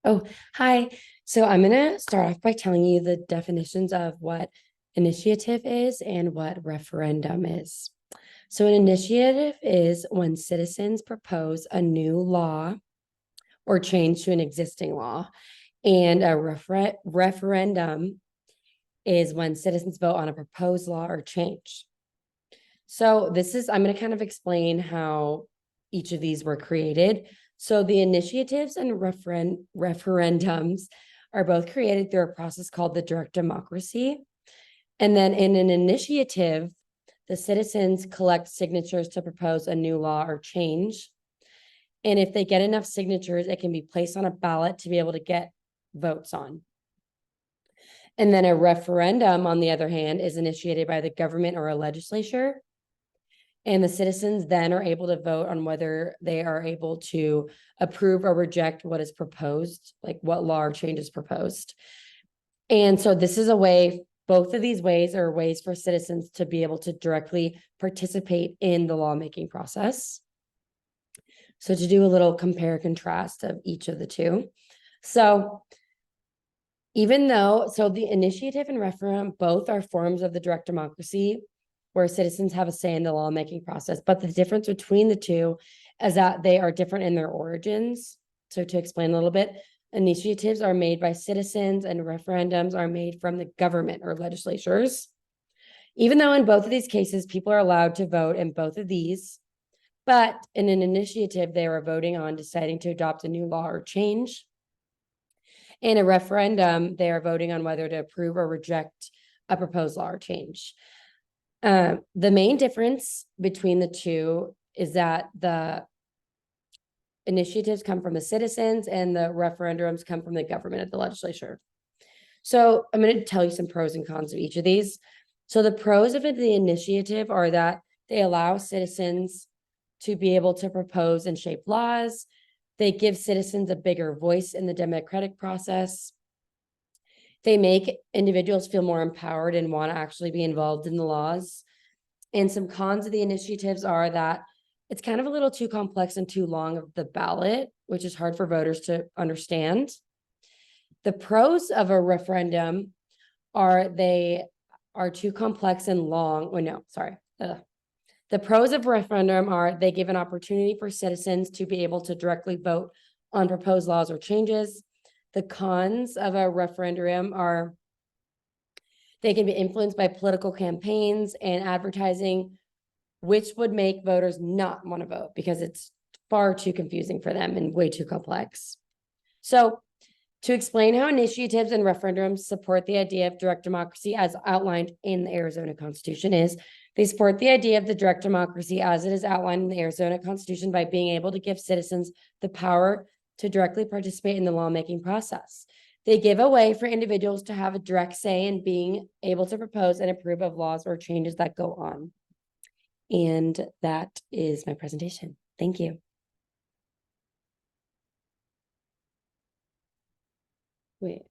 Oh, hi. So I'm going to start off by telling you the definitions of what initiative is and what referendum is. So an initiative is when citizens propose a new law or change to an existing law. And a referendum is when citizens vote on a proposed law or change. So I'm going to kind of explain how each of these were created. So the initiatives and referendums are both created through a process called the direct democracy. And then in an initiative, the citizens collect signatures to propose a new law or change. And if they get enough signatures, it can be placed on a ballot to be able to get votes on. And then a referendum, on the other hand, is initiated by the government or a legislature. And the citizens then are able to vote on whether they are able to approve or reject what is proposed, like what law or change is proposed. And so this is a way, both of these ways are ways for citizens to be able to directly participate in the lawmaking process. So to do a little compare contrast of each of the two. So the initiative and referendum both are forms of the direct democracy where citizens have a say in the lawmaking process. But the difference between the two is that they are different in their origins. So to explain a little bit, initiatives are made by citizens and referendums are made from the government or legislatures. Even though in both of these cases, people are allowed to vote in both of these, but in an initiative, they are voting on deciding to adopt a new law or change. In a referendum, they are voting on whether to approve or reject a proposed law or change. The main difference between the two is that the initiatives come from the citizens and the referendums come from the government of the legislature. So I'm going to tell you some pros and cons of each of these. So the pros of the initiative are that they allow citizens to be able to propose and shape laws. They give citizens a bigger voice in the democratic process. They make individuals feel more empowered and want to actually be involved in the laws. And some cons of the initiatives are that it's kind of a little too complex and too long of the ballot, which is hard for voters to understand. The pros of a referendum are they are too complex and long. Oh, no, sorry. The pros of referendum are they give an opportunity for citizens to be able to directly vote on proposed laws or changes. The cons of a referendum are they can be influenced by political campaigns and advertising, which would make voters not want to vote because it's far too confusing for them and way too complex. So to explain how initiatives and referendums support the idea of direct democracy as outlined in the Arizona Constitution is they support the idea of the direct democracy as it is outlined in the Arizona Constitution by being able to give citizens the power to directly participate in the lawmaking process. They give a way for individuals to have a direct say in being able to propose and approve of laws or changes that go on. And that is my presentation. Thank you. Wait.